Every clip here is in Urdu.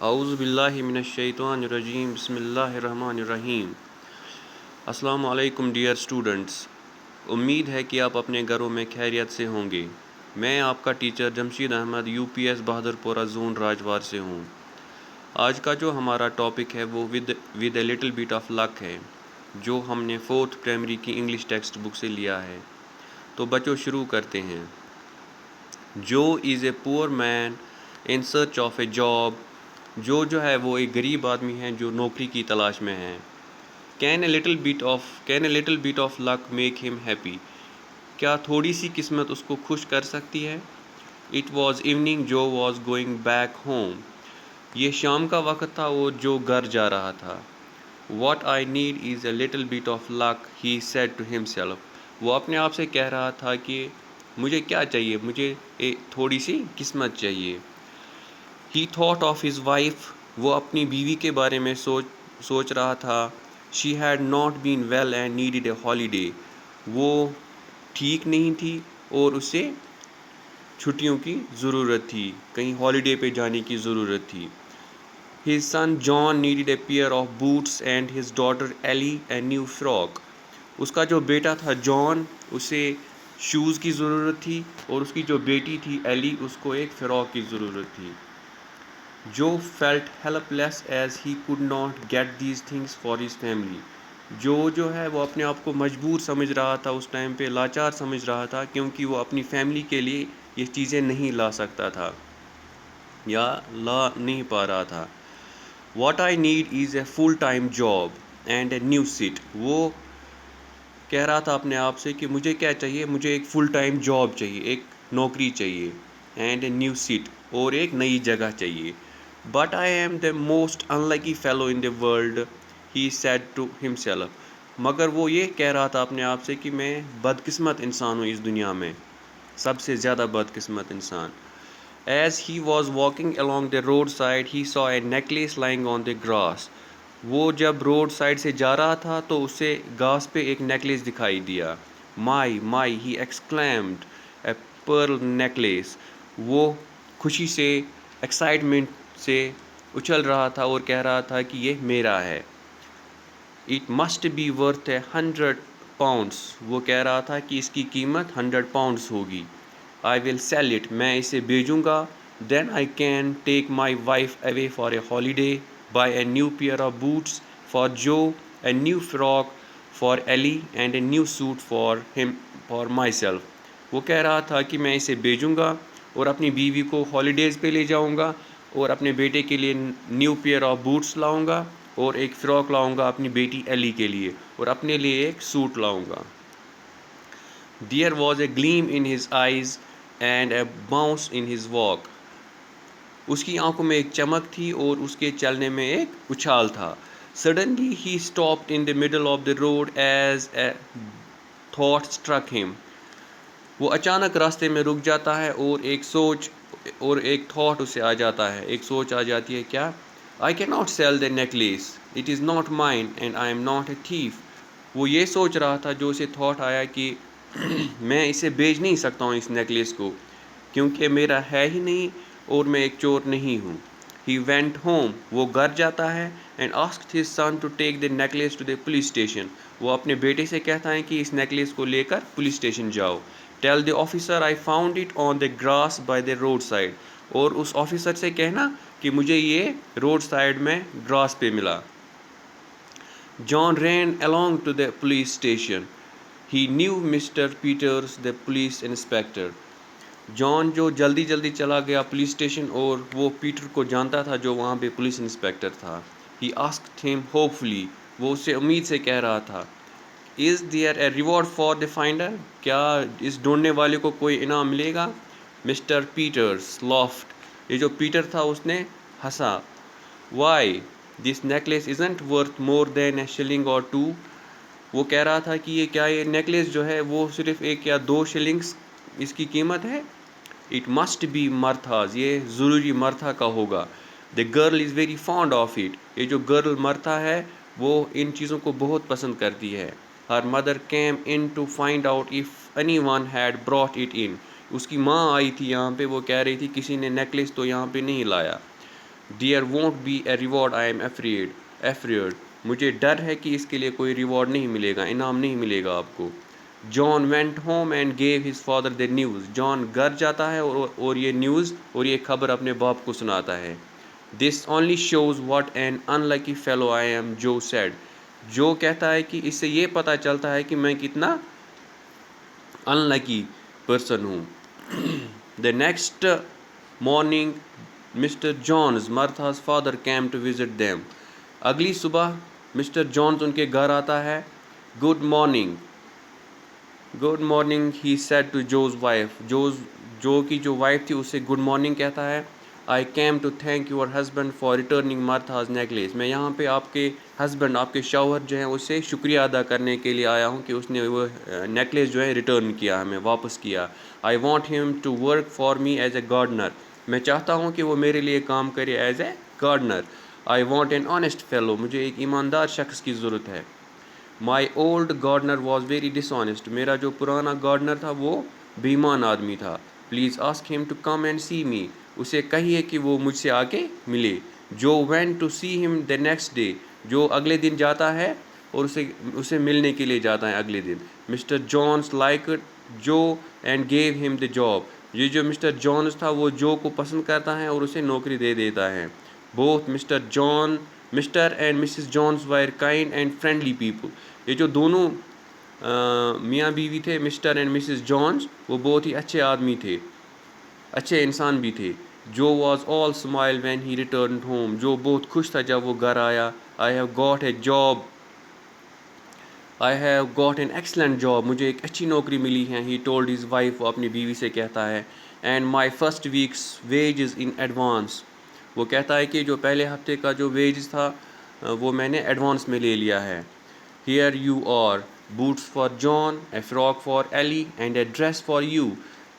اعوذ باللہ من الشیطان الرجیم بسم اللہ الرحمن الرحیم۔ السلام علیکم ڈیئر اسٹوڈنٹس، امید ہے کہ آپ اپنے گھروں میں خیریت سے ہوں گے۔ میں آپ کا ٹیچر جمشید احمد UPS بہادر پورہ زون راجوار سے ہوں۔ آج کا جو ہمارا ٹاپک ہے وہ with a little bit of luck ہے، جو ہم نے 4th primary key English text book سے لیا ہے۔ تو بچوں شروع کرتے ہیں۔ جو is a poor man in search of a job, جو ہے وہ ایک غریب آدمی ہے جو نوکری کی تلاش میں ہے۔ Can a little bit of luck make him happy, کیا تھوڑی سی قسمت اس کو خوش کر سکتی ہے؟ اٹ واز ایوننگ جو واز گوئنگ بیک ہوم، یہ شام کا وقت تھا اور جو گھر جا رہا تھا۔ What I need is a little bit of luck he said to himself, وہ اپنے آپ سے کہہ رہا تھا کہ مجھے کیا چاہیے، مجھے تھوڑی سی قسمت چاہیے۔ He thought of his wife, وہ اپنی بیوی کے بارے میں سوچ رہا تھا۔ She had not been well and needed a holiday, وہ ٹھیک نہیں تھی اور اسے چھٹیوں کی ضرورت تھی، کہیں ہالیڈے پہ جانے کی ضرورت تھی۔ His son John needed a pair of boots and his daughter Ellie a new frock, اس کا جو بیٹا تھا جان، اسے شوز کی ضرورت تھی اور اس کی جو بیٹی تھی ایلی، اس کو ایک فراک کی ضرورت تھی۔ Joe felt helpless as he could not get these things for his family, جو ہے وہ اپنے آپ کو مجبور سمجھ رہا تھا، اس ٹائم پہ لاچار سمجھ رہا تھا، کیونکہ وہ اپنی فیملی کے لیے یہ چیزیں نہیں لا سکتا تھا یا لا نہیں پا رہا تھا۔ What I need is a full time job and a new seat, وہ کہہ رہا تھا اپنے آپ سے کہ مجھے کیا چاہیے، مجھے ایک فل ٹائم جاب چاہیے، ایک نوکری چاہیے، اینڈ اے نیو سیٹ، اور ایک نئی جگہ چاہیے۔ But I am the most unlucky fellow in the world he said to himself, مگر وہ یہ کہہ رہا تھا اپنے آپ سے کہ میں بدقسمت انسان ہوں اس دنیا میں، سب سے زیادہ بدقسمت انسان۔ As he was walking along the road side he saw a necklace lying on the grass، وہ جب روڈ سائڈ سے جا رہا تھا تو اسے گھاس پہ ایک نیکلیس دکھائی دیا۔ مائی ہی ایکسکلیمڈ، اے پرل نیکلیس، وہ خوشی سے، ایکسائٹمنٹ سے اچھل رہا تھا اور کہہ رہا تھا کہ یہ میرا ہے۔ It must be worth a 100 pounds، وہ کہہ رہا تھا کہ اس کی قیمت 100 pounds ہوگی۔ آئی ول سیل اٹ، میں اسے بیچوں گا۔ Then I can take my wife away for a holiday, buy a new pair of boots for Joe, a new frock for Ellie and a new suit for myself, وہ کہہ رہا تھا کہ میں اسے بیچوں گا اور اپنی بیوی کو ہالیڈیز پہ لے جاؤں گا، اور اپنے بیٹے کے لیے نیو پیئر آف بوٹس لاؤں گا، اور ایک فراک لاؤں گا اپنی بیٹی ایلی کے لیے، اور اپنے لیے ایک سوٹ لاؤں گا۔ There was a gleam in his eyes and a bounce in his walk، اس کی آنکھوں میں ایک چمک تھی اور اس کے چلنے میں ایک اچھال تھا۔ Suddenly he stopped in the middle of the road as a thought struck him، وہ اچانک راستے میں رک جاتا ہے اور ایک تھاٹ اسے آ جاتا ہے، ایک سوچ آ جاتی ہے، کیا؟ I cannot sell the necklace، it is not mine and I am not a thief، وہ یہ سوچ رہا تھا، جو اسے تھاٹ آیا کہ میں اسے بیچ نہیں سکتا ہوں اس نیکلیس کو، کیونکہ میرا ہے ہی نہیں اور میں ایک چور نہیں ہوں۔ He went home، وہ گھر جاتا ہے، and asked his son to take the necklace to the police station، وہ اپنے بیٹے سے کہتا ہے کہ اس نیکلیس کو لے کر پولیس اسٹیشن جاؤ۔ Tell the officer I found it on the grass by the road side، اور اس آفیسر سے کہنا کہ مجھے یہ روڈ سائڈ میں گراس پہ ملا۔ John ran along to the police station، he knew Mr. Peters the police inspector، جان جو جلدی چلا گیا پولیس اسٹیشن، اور وہ پیٹر کو جانتا تھا جو وہاں پہ پولیس انسپیکٹر تھا۔ He asked him hopefully، وہ اسے امید سے کہہ رہا تھا۔ Is there a reward for the finder، کیا اس ڈھونڈنے والے کو کوئی انعام ملے گا؟ Mr. Peters laughed، یہ جو پیٹر تھا اس نے ہنسا۔ Why this necklace isn't worth more than a shilling or two، وہ کہہ رہا تھا کہ یہ نیکلیس جو ہے وہ صرف 1 یا 2 شلنگس اس کی قیمت ہے۔ It must be Martha's، یہ ضروری مرتھا کا ہوگا۔ The girl is very fond of it، یہ جو گرل مرتھا ہے وہ ان چیزوں کو بہت پسند کرتی ہے۔ Her mother came in to find out if anyone had brought it in، اس کی ماں آئی تھی یہاں پہ، وہ کہہ رہی تھی کسی نے نیکلیس تو یہاں پہ نہیں لایا۔ There won't be a reward, I am afraid. مجھے ڈر ہے کہ اس کے لیے کوئی ریوارڈ نہیں ملے گا، انعام نہیں ملے گا آپ کو. John went home and gave his father the news. John گھر جاتا ہے اور یہ نیوز اور یہ خبر اپنے باپ کو سناتا ہے. This only shows what an unlucky fellow I am, Joe said. جو کہتا ہے کہ اس سے یہ پتہ چلتا ہے کہ میں کتنا unlucky person ہوں. The next morning, Mr. Jones, Martha's father, came to visit them. اگلی صبح مسٹر جونز ان کے گھر آتا ہے. Good morning. Good morning, he said to Joe's wife. جو کی جو وائف تھی اسے گڈ مارننگ کہتا ہے. I came to thank your husband for returning Martha's necklace. میں یہاں پہ آپ کے ہسبینڈ، آپ کے شوہر جو ہیں اس سے شکریہ ادا کرنے کے لیے آیا ہوں کہ اس نے وہ نیکلیس جو ہے ریٹرن کیا، ہمیں واپس کیا. I want him to work for me as a gardener. میں چاہتا ہوں کہ وہ میرے لیے کام کرے as a gardener. I want an honest fellow. مجھے ایک ایماندار شخص کی ضرورت ہے. My old gardener was very dishonest. میرا جو پرانا گارڈنر تھا وہ بے ایمان آدمی تھا. Please ask him to come and see me. اسے کہیے کہ وہ مجھ سے آ کے ملے. Joe went to see him the next day. جو اگلے دن جاتا ہے اور اسے ملنے کے لیے جاتا ہے اگلے دن. Mr. Jones liked Joe and gave him the job. یہ جو مسٹر جونز تھا وہ جو کو پسند کرتا ہے اور اسے نوکری دے دیتا ہے. Both Mr. and Mrs. Jones were kind and friendly people. یہ جو دونوں میاں بیوی تھے مسٹر اینڈ مسز جونز، وہ بہت ہی اچھے آدمی تھے، اچھے انسان بھی تھے. Joe was all smile when he returned home. جو بہت خوش تھا جب وہ گھر آیا. I have got a job, I have got an excellent job. مجھے ایک اچھی نوکری ملی ہے. He told his wife. وہ اپنی بیوی سے کہتا ہے. And my first weeks wages in advance. وہ کہتا ہے کہ جو پہلے ہفتے کا جو ویجز تھا وہ میں نے ایڈوانس میں لے لیا ہے. Here you are boots for John, a frock for Ellie and a dress for you.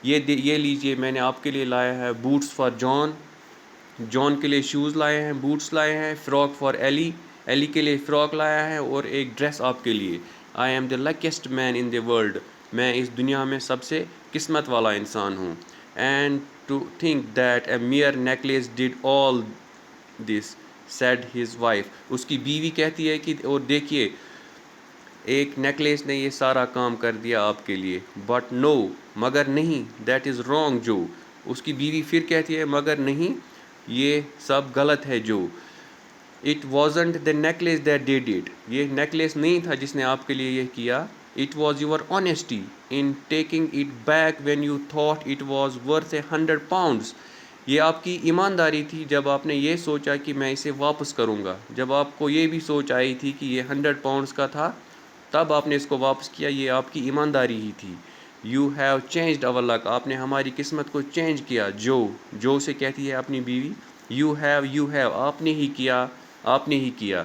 یہ لیجیے، میں نے آپ کے لیے لایا ہے بوٹس فار جان. جان کے لیے شوز لائے ہیں، بوٹس لائے ہیں. فراک فار ایلی، ایلی کے لیے فراک لایا ہے اور ایک ڈریس آپ کے لیے. I am the luckiest man in the world. میں اس دنیا میں سب سے قسمت والا انسان ہوں. And to think that a mere necklace did all this said his wife. اس کی بیوی کہتی ہے کہ اور دیکھیے ایک نیکلیس نے یہ سارا کام کر دیا آپ کے لیے. بٹ نو، مگر نہیں. دیٹ از رانگ جو. اس کی بیوی پھر کہتی ہے مگر نہیں، یہ سب غلط ہے جو. It wasn't the necklace that did it. یہ نیکلیس نہیں تھا جس نے آپ کے لیے یہ کیا. It was your honesty in taking it back when you thought it was worth 100 pounds. یہ آپ کی ایمانداری تھی جب آپ نے یہ سوچا کہ میں اسے واپس کروں گا. جب آپ کو یہ بھی سوچ آئی تھی کہ یہ 100 pounds کا تھا تب آپ نے اس کو واپس کیا. یہ آپ کی ایمانداری ہی تھی. You have changed our luck. آپ نے ہماری قسمت کو چینج کیا. جو سے کہتی ہے اپنی بیوی. یو ہیو آپ نے ہی کیا، آپ نے ہی کیا.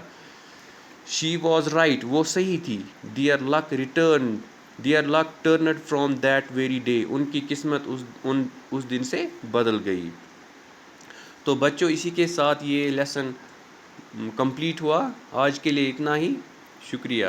She was right. وہ صحیح تھی. Their luck turned from that very day. ان کی قسمت اس دن سے بدل گئی. تو بچوں اسی کے ساتھ یہ لیسن کمپلیٹ ہوا. آج کے لیے اتنا ہی. شکریہ.